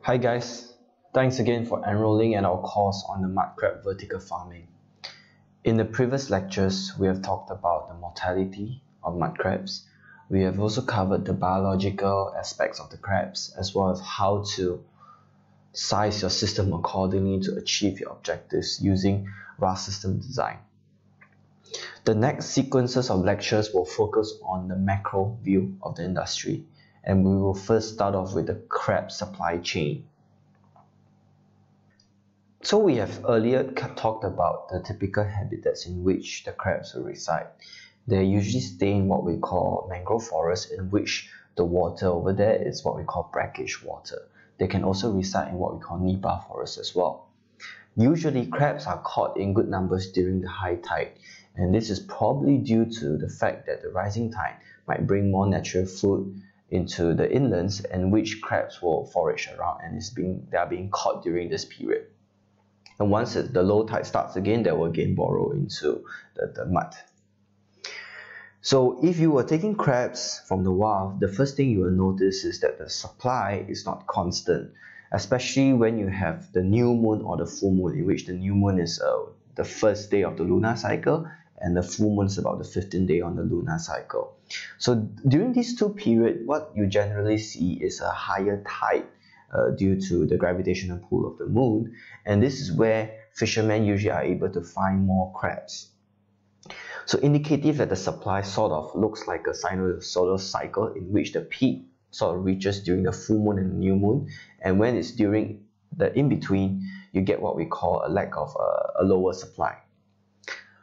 Hi guys, thanks again for enrolling in our course on the mud crab vertical farming. In the previous lectures, we have talked about the mortality of mud crabs. We have also covered the biological aspects of the crabs as well as how to size your system accordingly to achieve your objectives using RAS system design. The next sequences of lectures will focus on the macro view of the industry, and we will first start off with the crab supply chain. So we have earlier talked about the typical habitats in which the crabs will reside. They usually stay in what we call mangrove forest, in which the water over there is what we call brackish water. They can also reside in what we call nipa forest as well. Usually crabs are caught in good numbers during the high tide, and this is probably due to the fact that the rising tide might bring more natural food into the inlands, and which crabs will forage around, and they are being caught during this period. And once the low tide starts again, they will again burrow into the mud. So if you were taking crabs from the wild, the first thing you will notice is that the supply is not constant, especially when you have the new moon or the full moon, in which the new moon is the first day of the lunar cycle, and the full moon is about the 15th day on the lunar cycle. So during these two periods, what you generally see is a higher tide due to the gravitational pull of the moon, and this is where fishermen usually are able to find more crabs. So indicative that the supply sort of looks like a sinusoidal cycle, in which the peak sort of reaches during the full moon and the new moon, and when it's during the in-between, you get what we call a lack of a lower supply.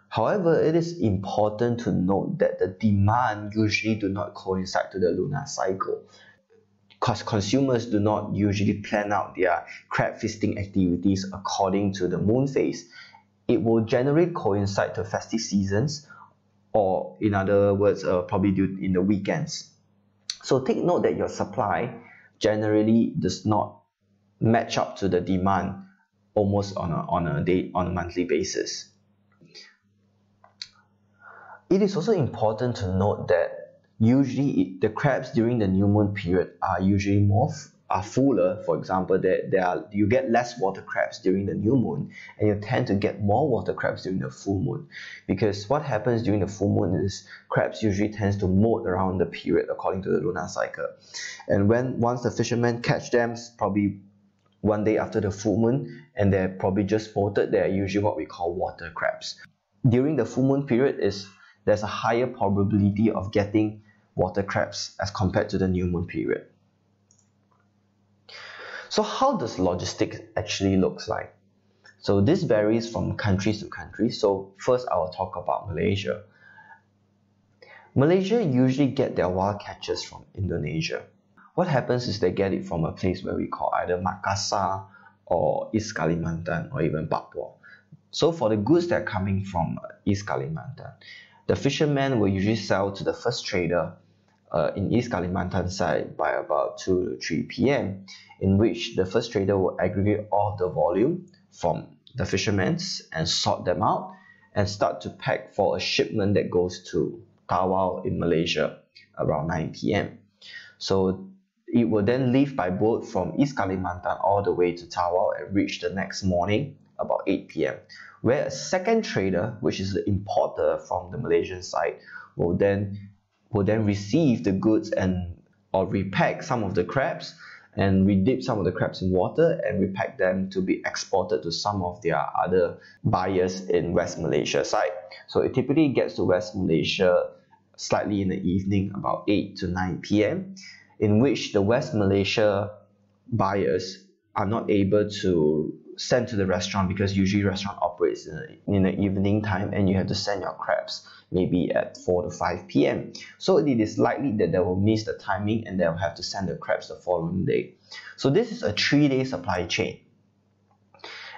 However, it is important to note that the demand usually do not coincide to the lunar cycle, because consumers do not usually plan out their crab feasting activities according to the moon phase. It will generally coincide to festive seasons, or in other words, probably due in the weekends. So take note that your supply generally does not match up to the demand almost on a monthly basis. It is also important to note that usually the crabs during the new moon period are usually fuller. For example, you get less water crabs during the new moon, and you tend to get more water crabs during the full moon, because what happens during the full moon is crabs usually tends to molt around the period according to the lunar cycle, and once the fishermen catch them, probably one day after the full moon, and they're probably just molted, they're usually what we call water crabs. During the full moon period, there's a higher probability of getting water crabs as compared to the new moon period. So how does logistics actually looks like? So this varies from countries to countries. So first I will talk about Malaysia. Malaysia usually get their wild catches from Indonesia. What happens is they get it from a place where we call either Makassar or East Kalimantan or even Papua. So for the goods that are coming from East Kalimantan, the fishermen will usually sell to the first trader in East Kalimantan side by about 2 to 3 p.m, in which the first trader will aggregate all the volume from the fishermen and sort them out and start to pack for a shipment that goes to Tawau in Malaysia around 9 p.m. So it will then leave by boat from East Kalimantan all the way to Tawau and reach the next morning about 8 p.m, where a second trader, which is the importer from the Malaysian side, will then receive the goods or repack some of the crabs and redip some of the crabs in water and repack them to be exported to some of their other buyers in West Malaysia side. So it typically gets to West Malaysia slightly in the evening, about 8 to 9 p.m, in which the West Malaysia buyers are not able to send to the restaurant, because usually restaurant operates in the evening time, and you have to send your crabs maybe at 4 to 5 p.m. So it is likely that they will miss the timing and they'll have to send the crabs the following day. So this is a 3-day supply chain.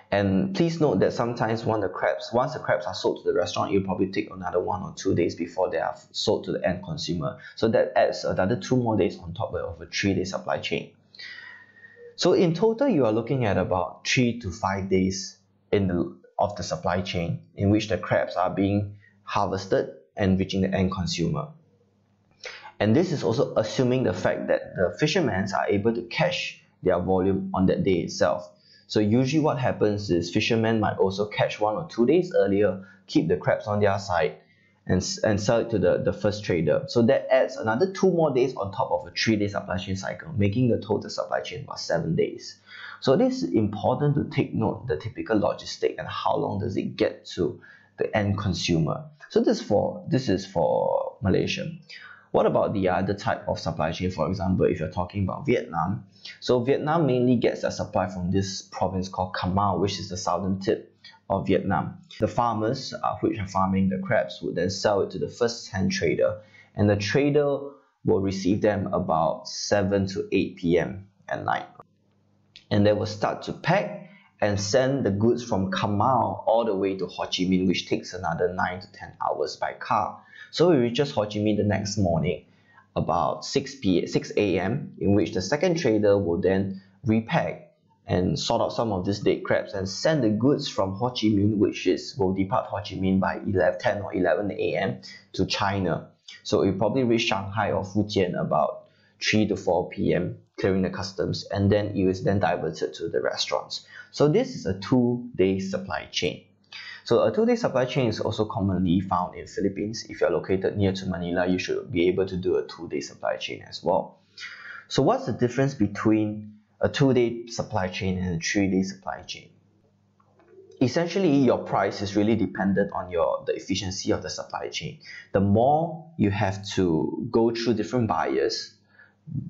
And please note that sometimes once the crabs are sold to the restaurant, it'll probably take another 1 or 2 days before they are sold to the end consumer. So that adds another 2 more days on top of a 3-day supply chain. So in total, you are looking at about 3 to 5 days of the supply chain in which the crabs are being harvested and reaching the end consumer. And this is also assuming the fact that the fishermen are able to catch their volume on that day itself. So usually what happens is fishermen might also catch 1 or 2 days earlier, keep the crabs on their side, and sell it to the first trader. So that adds another 2 more days on top of a 3-day supply chain cycle, making the total supply chain about 7 days. So this is important to take note the typical logistic and how long does it get to the end consumer. So this is for Malaysia. What about the other type of supply chain? For example, if you're talking about Vietnam, so Vietnam mainly gets their supply from this province called Cà Mau, which is the southern tip of Vietnam. The farmers which are farming the crabs would then sell it to the first-hand trader, and the trader will receive them about 7 to 8 p.m. at night. And they will start to pack and send the goods from Cà Mau all the way to Ho Chi Minh, which takes another 9 to 10 hours by car. So it reaches Ho Chi Minh the next morning about 6 a.m. in which the second trader will then repack and sort out some of these dead crabs and send the goods from Ho Chi Minh, will depart Ho Chi Minh by 10 or 11 a.m. to China. So it will probably reach Shanghai or Fujian about 3 to 4 p.m. clearing the customs, and then it is then diverted to the restaurants. So this is a 2-day supply chain. So a 2-day supply chain is also commonly found in Philippines. If you're located near to Manila, you should be able to do a 2-day supply chain as well. So what's the difference between a 2-day supply chain and a 3-day supply chain? Essentially, your price is really dependent on the efficiency of the supply chain. The more you have to go through different buyers,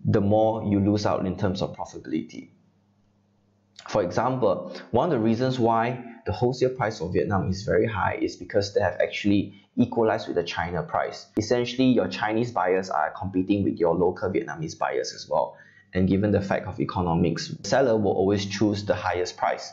the more you lose out in terms of profitability. For example, one of the reasons why the wholesale price of Vietnam is very high is because they have actually equalized with the China price. Essentially, your Chinese buyers are competing with your local Vietnamese buyers as well. And given the fact of economics, the seller will always choose the highest price.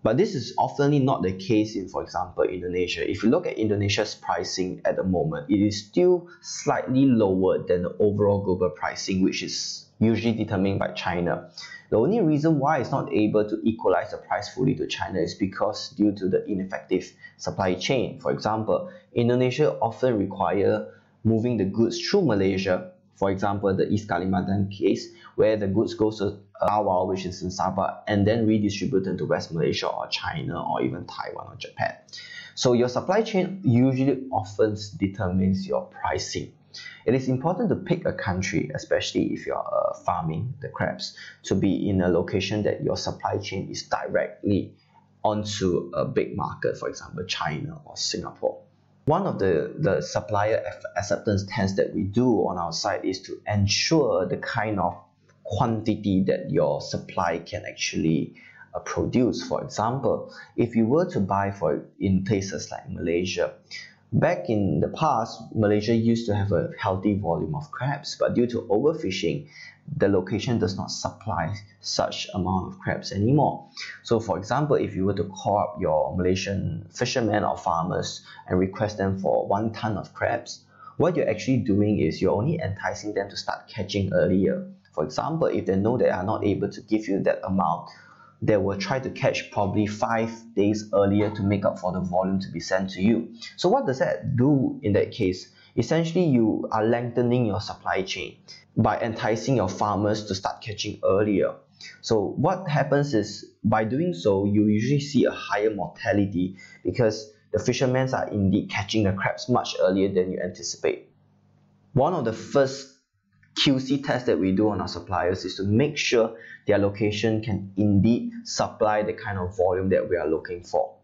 But this is often not the case in, for example, Indonesia. If you look at Indonesia's pricing at the moment, it is still slightly lower than the overall global pricing, which is usually determined by China. The only reason why it's not able to equalize the price fully to China is because due to the ineffective supply chain. For example, Indonesia often require moving the goods through Malaysia. For example, the East Kalimantan case, where the goods go to Awal, which is in Sabah, and then redistributed to West Malaysia or China or even Taiwan or Japan. So your supply chain usually often determines your pricing. It is important to pick a country, especially if you're farming the crabs, to be in a location that your supply chain is directly onto a big market, for example, China or Singapore. One of the supplier acceptance tests that we do on our site is to ensure the kind of quantity that your supply can actually produce. For example, if you were to buy in places like Malaysia, back in the past, Malaysia used to have a healthy volume of crabs, but due to overfishing, the location does not supply such amount of crabs anymore. So for example, if you were to call up your Malaysian fishermen or farmers and request them for 1 ton of crabs, what you're actually doing is you're only enticing them to start catching earlier. For example, if they know they are not able to give you that amount, they will try to catch probably 5 days earlier to make up for the volume to be sent to you. So what does that do in that case? Essentially, you are lengthening your supply chain by enticing your farmers to start catching earlier. So what happens is, by doing so, you usually see a higher mortality because the fishermen are indeed catching the crabs much earlier than you anticipate. One of the first QC tests that we do on our suppliers is to make sure their location can indeed supply the kind of volume that we are looking for.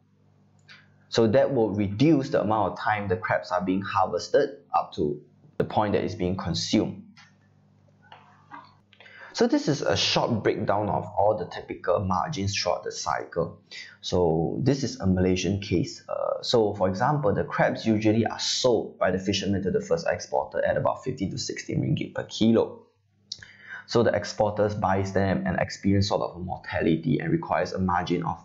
So that will reduce the amount of time the crabs are being harvested up to the point that it's being consumed. So this is a short breakdown of all the typical margins throughout the cycle. So this is a Malaysian case. So for example, the crabs usually are sold by the fishermen to the first exporter at about 15 to 16 ringgit per kilo. So the exporters buys them and experience sort of a mortality and requires a margin of,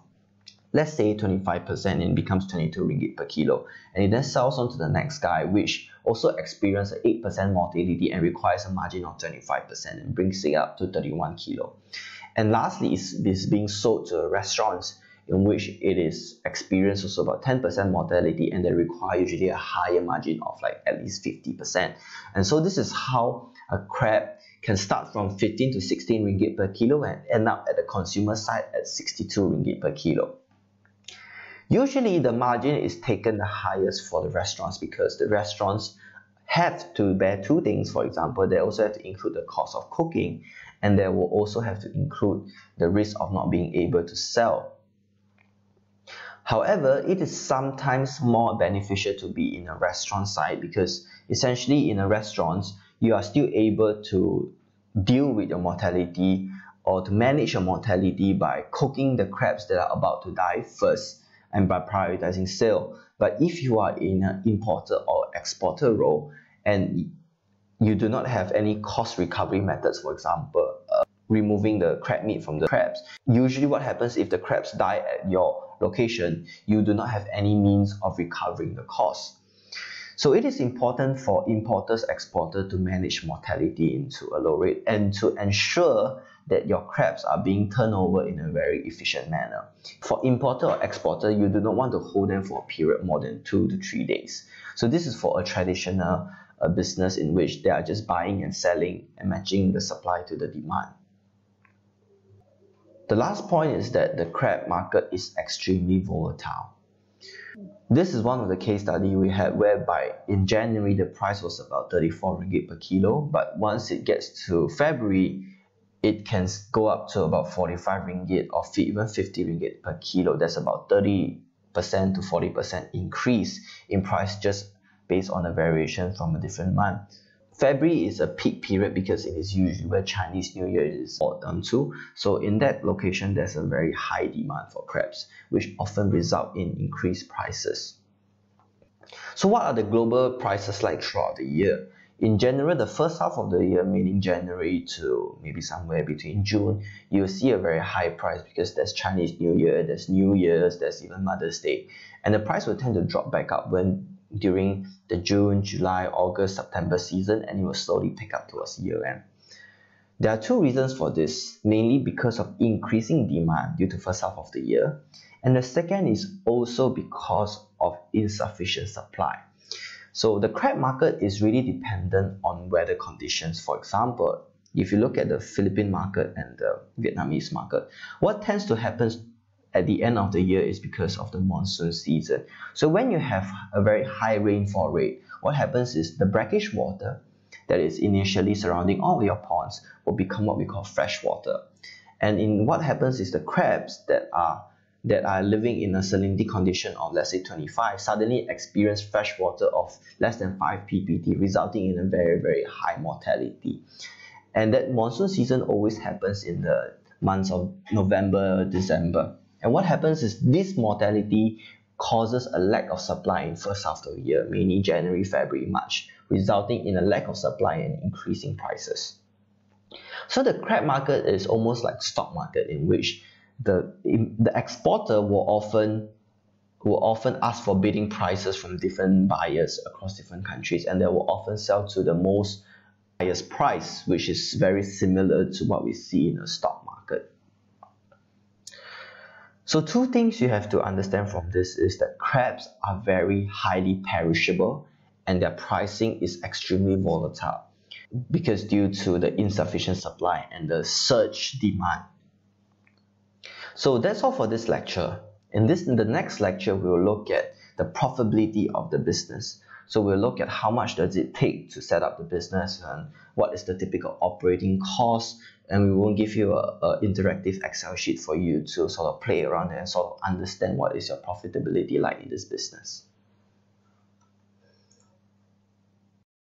let's say, 25%, and it becomes 22 ringgit per kilo. And it then sells on to the next guy, which also experiences an 8% mortality and requires a margin of 25% and brings it up to 31 kilo. And lastly, is being sold to restaurants, in which it is experienced also about 10% mortality, and they require usually a higher margin of like at least 50%. And so this is how a crab can start from 15 to 16 ringgit per kilo and end up at the consumer side at 62 ringgit per kilo. Usually the margin is taken the highest for the restaurants because the restaurants have to bear two things. For example, they also have to include the cost of cooking, and they will also have to include the risk of not being able to sell. However, it is sometimes more beneficial to be in a restaurant side because essentially in a restaurant, you are still able to deal with your mortality or to manage your mortality by cooking the crabs that are about to die first and by prioritizing sale. But if you are in an importer or exporter role and you do not have any cost recovery methods, for example, removing the crab meat from the crabs, usually what happens if the crabs die at your location, you do not have any means of recovering the cost. So it is important for importers, exporters to manage mortality into a low rate and to ensure that your crabs are being turned over in a very efficient manner. For importer or exporter, you do not want to hold them for a period more than 2 to 3 days. So this is for a traditional business in which they are just buying and selling and matching the supply to the demand. The last point is that the crab market is extremely volatile. This is one of the case study we had whereby in January the price was about 34 ringgit per kilo, but once it gets to February, it can go up to about 45 ringgit or even 50 ringgit per kilo. That's about 30% to 40% increase in price just based on the variation from a different month. February is a peak period because it is usually where Chinese New Year is brought to. So in that location, there's a very high demand for crabs, which often result in increased prices. So what are the global prices like throughout the year? In general, the first half of the year, meaning January to maybe somewhere between June, you'll see a very high price because there's Chinese New Year, there's New Year's, there's even Mother's Day. And the price will tend to drop back up during the June, July, August, September season, and it will slowly pick up towards year end. There are two reasons for this, mainly because of increasing demand due to first half of the year, and the second is also because of insufficient supply. So the crab market is really dependent on weather conditions. For example, if you look at the Philippine market and the Vietnamese market, what tends to happen at the end of the year is because of the monsoon season. So when you have a very high rainfall rate, what happens is the brackish water that is initially surrounding all your ponds will become what we call fresh water. And what happens is the crabs that are living in a salinity condition of let's say 25 suddenly experience fresh water of less than 5 ppt, resulting in a very, very high mortality. And that monsoon season always happens in the months of November, December. And what happens is this mortality causes a lack of supply in first half of the year, mainly January, February, March, resulting in a lack of supply and increasing prices. So the crab market is almost like stock market in which the exporter will often ask for bidding prices from different buyers across different countries, and they will often sell to the most highest price, which is very similar to what we see in a stock market. So two things you have to understand from this is that crabs are very highly perishable and their pricing is extremely volatile because due to the insufficient supply and the surge demand. So that's all for this lecture. In the next lecture, we will look at the profitability of the business. So we'll look at how much does it take to set up the business and what is the typical operating cost, and we will give you an interactive Excel sheet for you to sort of play around and sort of understand what is your profitability like in this business.